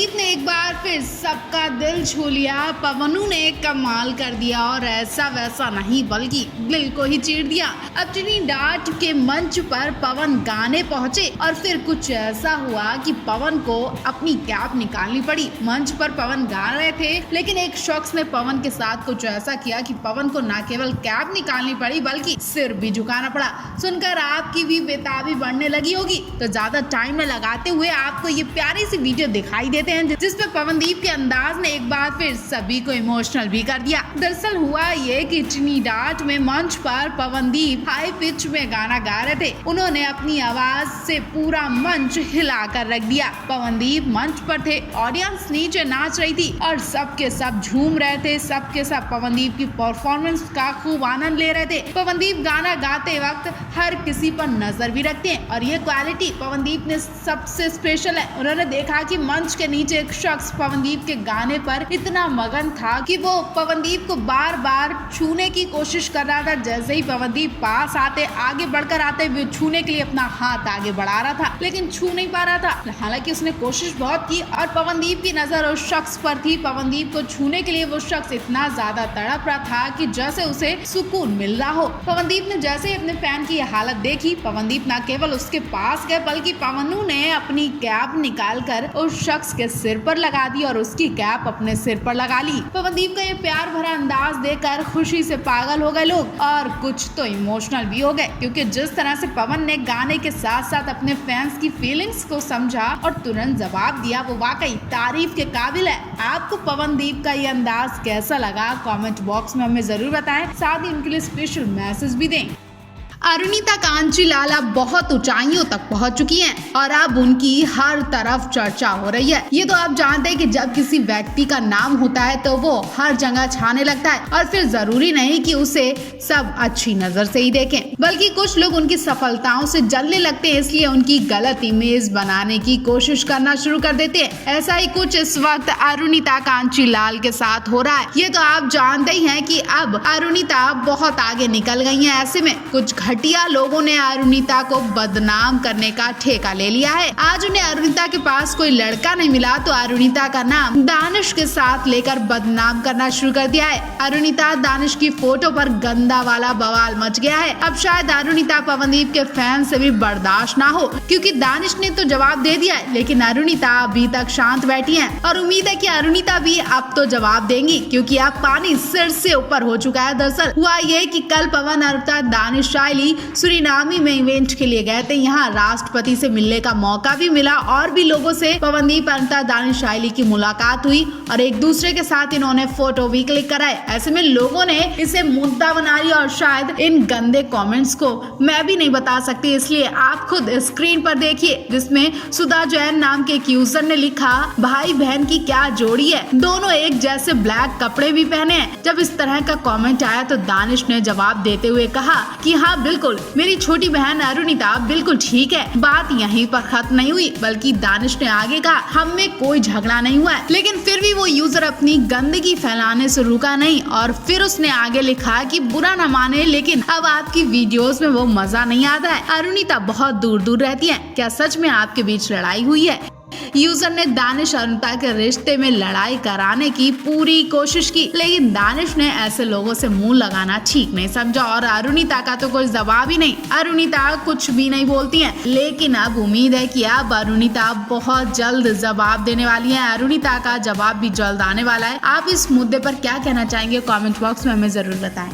पवनदीप ने एक बार फिर सबका दिल छू लिया। पवनू ने कमाल कर दिया और ऐसा वैसा नहीं बल्कि दिल को ही चीर दिया। अब ट्रिनिडाद के मंच पर पवन गाने पहुंचे और फिर कुछ ऐसा हुआ कि पवन को अपनी कैप निकालनी पड़ी। मंच पर पवन गा रहे थे लेकिन एक शख्स ने पवन के साथ कुछ ऐसा किया कि पवन को न केवल कैप निकालनी पड़ी बल्कि सिर भी झुकाना पड़ा। सुनकर आपकी भी बेताबी बढ़ने लगी होगी, तो ज्यादा टाइम न लगाते हुए आपको ये प्यारी सी वीडियो दिखाई देते हैं जिसपे पवनदीप के अंदाज ने एक बार फिर सभी को इमोशनल भी कर दिया। दरअसल हुआ ये कि ट्रिनिडाद में मंच पर पवनदीप हाई पिच में गाना गा रहे थे। उन्होंने अपनी आवाज से पूरा मंच हिलाकर रख दिया। पवनदीप मंच पर थे, ऑडियंस नीचे नाच रही थी और सबके सब झूम रहे थे। सबके सब पवनदीप की परफॉर्मेंस का खूब आनंद ले रहे थे। पवनदीप गाना गाते वक्त हर किसी पर नजर भी रखते हैं और ये क्वालिटी पवनदीप ने सबसे स्पेशल है। उन्होंने देखा कि मंच के नीचे एक शख्स पवनदीप के गाने पर इतना मगन था कि वो पवनदीप को बार बार छूने की कोशिश कर रहा था। जैसे ही पवनदीप पास आते, आगे बढ़कर आते, वो छूने के लिए अपना हाथ आगे बढ़ा रहा था लेकिन छू नहीं पा रहा था। हालांकि उसने कोशिश बहुत की और पवनदीप की नजर उस शख्स पर थी। पवनदीप को छूने के लिए वो शख्स इतना ज्यादा तड़प रहा था कि जैसे उसे सुकून मिल रहा हो। पवनदीप ने जैसे ही अपने फैन की हालत देखी, पवनदीप न केवल उसके पास गए बल्कि पवनू ने अपनी कैप निकालकर उस शख्स के सिर पर लगा दी और उसकी कैप अपने सिर पर लगा ली। पवनदीप का ये प्यार भरा अंदाज देखकर खुशी से पागल हो गए लोग और कुछ तो इमोशनल भी हो गए, क्योंकि जिस तरह से पवन ने गाने के साथ साथ अपने फैंस की फीलिंग्स को समझा और तुरंत जवाब दिया, वो वाकई तारीफ के काबिल है। आपको पवनदीप का ये अंदाज कैसा लगा कमेंट बॉक्स में हमें जरूर बताएं, साथ ही उनके लिए स्पेशल मैसेज भी दें। अरुणिता कांचीलाल बहुत ऊंचाइयों तक पहुंच चुकी हैं और अब उनकी हर तरफ चर्चा हो रही है। ये तो आप जानते हैं कि जब किसी व्यक्ति का नाम होता है तो वो हर जगह छाने लगता है और फिर जरूरी नहीं कि उसे सब अच्छी नजर से ही देखें, बल्कि कुछ लोग उनकी सफलताओं से जलने लगते हैं, इसलिए उनकी गलत इमेज बनाने की कोशिश करना शुरू कर देते हैं। ऐसा ही कुछ इस वक्त अरुणिता कांचीलाल के साथ हो रहा है। ये तो आप जानते ही हैं कि अब अरुणिता बहुत आगे निकल गई है। ऐसे में कुछ घटिया लोगों ने अरुणिता को बदनाम करने का ठेका ले लिया है। आज उन्हें अरुणिता के पास कोई लड़का नहीं मिला तो अरुणिता का नाम दानिश के साथ लेकर बदनाम करना शुरू कर दिया है। अरुणिता दानिश की फोटो पर गंदा वाला बवाल मच गया है। अब शायद अरुणिता पवनदीप के फैन से भी बर्दाश्त ना हो, क्योंकि दानिश ने तो जवाब दे दिया है लेकिन अरुणिता अभी तक शांत बैठी है और उम्मीद है कि अरुणिता भी अब तो जवाब देंगी, क्योंकि अब पानी सिर से ऊपर हो चुका है। दरअसल हुआ ये कि कल पवन अरुणिता दानिश शाइली सुरीनामी में इवेंट के लिए गए थे। यहाँ राष्ट्रपति से मिलने का मौका भी मिला और भी लोगों से पवनदीप अरुणिता दानिश शाइली की मुलाकात हुई और एक दूसरे के साथ इन्होंने फोटो भी क्लिक कराए। ऐसे में लोगों ने इसे मुद्दा बना लिया और शायद इन गंदे कमेंट्स को मैं भी नहीं बता सकती, इसलिए आप खुद स्क्रीन पर देखिए, जिसमें सुधा जैन नाम के एक यूजर ने लिखा, भाई बहन की क्या जोड़ी है, दोनों एक जैसे ब्लैक कपड़े भी पहने हैं। जब इस तरह का कमेंट आया तो दानिश ने जवाब देते हुए कहा कि हाँ बिल्कुल, मेरी छोटी बहन अरुणिता बिल्कुल ठीक है। बात यहीं पर खत्म नहीं हुई, बल्कि दानिश ने आगे कहा, हम में कोई झगड़ा नहीं हुआ है। लेकिन फिर भी वो यूजर अपनी गंदगी फैलाने से रुका नहीं और फिर उसने आगे लिखा कि बुरा न माने लेकिन अब आपकी वीडियोस में वो मजा नहीं आता है। अरुणिता बहुत दूर दूर रहती है, क्या सच में आपके बीच लड़ाई हुई है? यूजर ने दानिश अरुणिता के रिश्ते में लड़ाई कराने की पूरी कोशिश की, लेकिन दानिश ने ऐसे लोगों से मुंह लगाना ठीक नहीं समझा और अरुणिता का तो कोई जवाब ही नहीं। अरुणिता कुछ भी नहीं बोलती हैं, लेकिन अब उम्मीद है कि अब अरुणिता बहुत जल्द जवाब देने वाली है। अरुणिता का जवाब भी जल्द आने वाला है। आप इस मुद्दे पर क्या कहना चाहेंगे कमेंट बॉक्स में हमें जरूर बताएं।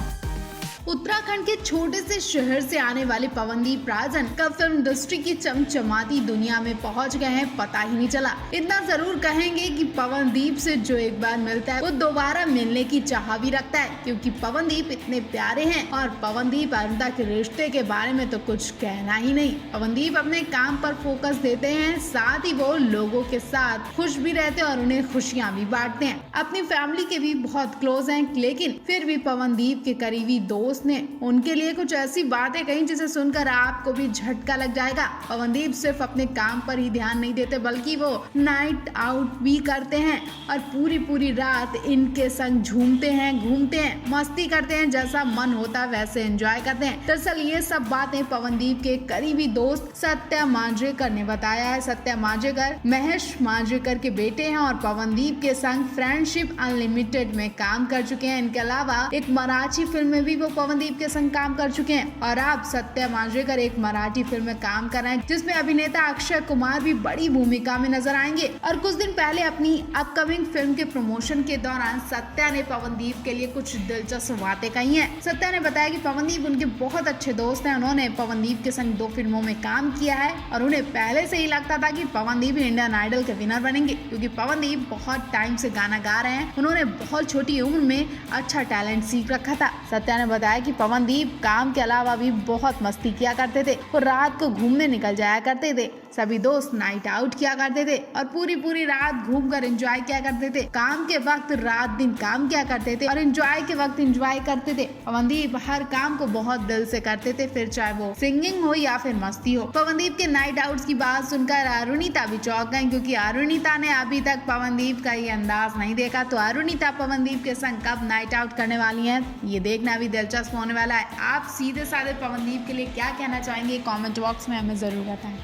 उत्तराखंड के छोटे से शहर से आने वाले पवनदीप राजन कब फिल्म इंडस्ट्री की चमचमाती दुनिया में पहुंच गए हैं पता ही नहीं चला। इतना जरूर कहेंगे कि पवनदीप से जो एक बार मिलता है वो दोबारा मिलने की चाह भी रखता है, क्योंकि पवनदीप इतने प्यारे हैं और पवनदीप अरुणिता के रिश्ते के बारे में तो कुछ कहना ही नहीं। पवनदीप अपने काम पर फोकस देते हैं, साथ ही वो लोगों के साथ खुश भी रहते हैं और उन्हें खुशियाँ भी बांटते हैं। अपनी फैमिली के भी बहुत क्लोज हैं, लेकिन फिर भी पवनदीप के करीबी दोस्त दोस्त ने उनके लिए कुछ ऐसी बातें कही जिसे सुनकर आपको भी झटका लग जाएगा। पवनदीप सिर्फ अपने काम पर ही ध्यान नहीं देते बल्कि वो नाइट आउट भी करते हैं और पूरी रात इनके संग झूमते हैं, घूमते हैं, मस्ती करते हैं, जैसा मन होता वैसे एंजॉय करते हैं। दरअसल ये सब बातें पवनदीप के करीबी दोस्त सत्या मांजरेकर ने बताया है। सत्या मांजरेकर महेश मांजरेकर के बेटे हैं और पवनदीप के संग फ्रेंडशिप अनलिमिटेड में काम कर चुके हैं। इनके अलावा एक मराठी फिल्म में भी वो पवनदीप के संग काम कर चुके हैं और अब सत्या मांजरेकर एक मराठी फिल्म में काम कर रहे हैं जिसमें अभिनेता अक्षय कुमार भी बड़ी भूमिका में नजर आएंगे। और कुछ दिन पहले अपनी अपकमिंग फिल्म के प्रमोशन के दौरान सत्या ने पवनदीप के लिए कुछ दिलचस्प बातें कही हैं। सत्या ने बताया कि पवनदीप उनके बहुत अच्छे दोस्त हैं। उन्होंने पवनदीप के संग 2 फिल्मों में काम किया है और उन्हें पहले से ही लगता था कि पवनदीप इंडियन आइडल के विनर बनेंगे क्योंकि पवनदीप बहुत टाइम से गाना गा रहे हैं। उन्होंने बहुत छोटी उम्र में अच्छा टैलेंट सीख रखा था। सत्या ने बताया कि पवनदीप काम के अलावा भी बहुत मस्ती किया करते थे और रात को घूमने निकल जाया करते थे। सभी दोस्त नाइट आउट किया करते थे और पूरी रात घूमकर एंजॉय किया करते थे। काम के वक्त रात दिन काम किया करते थे और एंजॉय के वक्त एंजॉय करते थे। पवनदीप हर काम को बहुत दिल से करते थे, फिर चाहे वो सिंगिंग हो या फिर मस्ती हो। पवनदीप के नाइट आउट्स की बात सुनकर अरुणिता भी चौंक गई क्योंकि अरुणिता ने अभी तक पवनदीप का ये अंदाज नहीं देखा। तो अरुणिता पवनदीप के संग कब नाइट आउट करने वाली हैं, ये देखना भी दिलचस्प होने वाला है। आप सीधे साधे पवनदीप के लिए क्या कहना चाहेंगे कमेंट बॉक्स में हमें जरूर बताएं।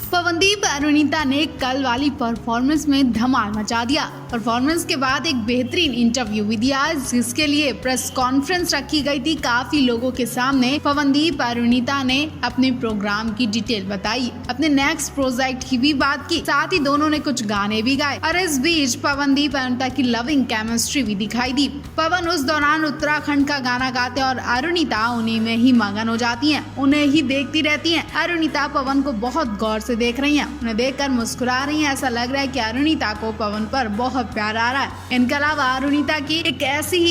पवनदीप अरुणिता ने कल वाली परफॉर्मेंस में धमाल मचा दिया। परफॉर्मेंस के बाद एक बेहतरीन इंटरव्यू भी दिया जिसके लिए प्रेस कॉन्फ्रेंस रखी गई थी। काफी लोगों के सामने पवनदीप अरुणिता ने अपने प्रोग्राम की डिटेल बताई, अपने नेक्स्ट प्रोजेक्ट की भी बात की, साथ ही दोनों ने कुछ गाने भी गाए और इस बीच पवनदीप अरुणिता की लविंग केमिस्ट्री भी दिखाई दी। पवन उस दौरान उत्तराखंड का गाना गाते और अरुणिता उन्हीं में ही मगन हो जाती है, उन्हें ही देखती रहती है। अरुणिता पवन को बहुत गौर से देख रही हैं, उन्हें देखकर मुस्कुरा रही हैं। ऐसा लग रहा है कि अरुणिता को पवन पर बहुत प्यार आ रहा है। इनके अलावा अरुणिता की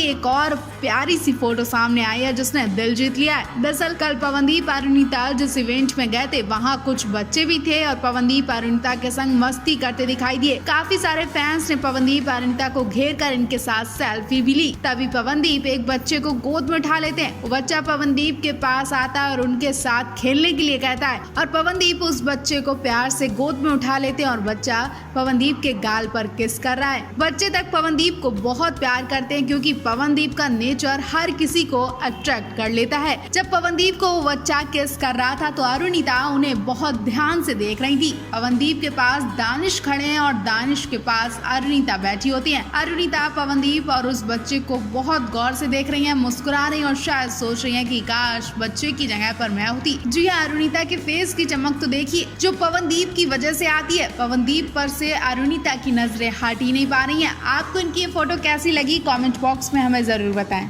एक और प्यारी सी फोटो सामने आई है जिसने दिल जीत लिया है। दरअसल कल पवनदीप अरुणिता जिस इवेंट में गए थे वहाँ कुछ बच्चे भी थे और पवनदीप अरुणिता के संग मस्ती करते दिखाई दिए। काफी सारे फैंस ने पवनदीप अरुणिता को घेर कर इनके साथ सेल्फी भी ली। तभी पवनदीप एक बच्चे को गोद में उठा लेते हैं। वो बच्चा पवनदीप के पास आता है और उनके साथ खेलने के लिए कहता है और पवनदीप उस बच्चे को प्यार से गोद में उठा लेते हैं और बच्चा पवनदीप के गाल पर किस कर रहा है। बच्चे तक पवनदीप को बहुत प्यार करते हैं क्योंकि पवनदीप का नेचर हर किसी को अट्रैक्ट कर लेता है। जब पवनदीप को वो बच्चा किस कर रहा था तो अरुणिता उन्हें बहुत ध्यान से देख रही थी। पवनदीप के पास दानिश खड़े हैं और दानिश के पास अरुणिता बैठी होती है। अरुणिता पवनदीप और उस बच्चे को बहुत गौर से देख रही है, मुस्कुरा रही है और शायद सोच रही है कि काश बच्चे की जगह पर मैं होती। जी हाँ, अरुणिता के फेस की चमक तो देखिए जो पवनदीप की वजह से आती है। पवनदीप पर से अरुणिता की नजरें हट ही नहीं पा रही हैं। आपको इनकी ये फोटो कैसी लगी कमेंट बॉक्स में हमें जरूर बताएं।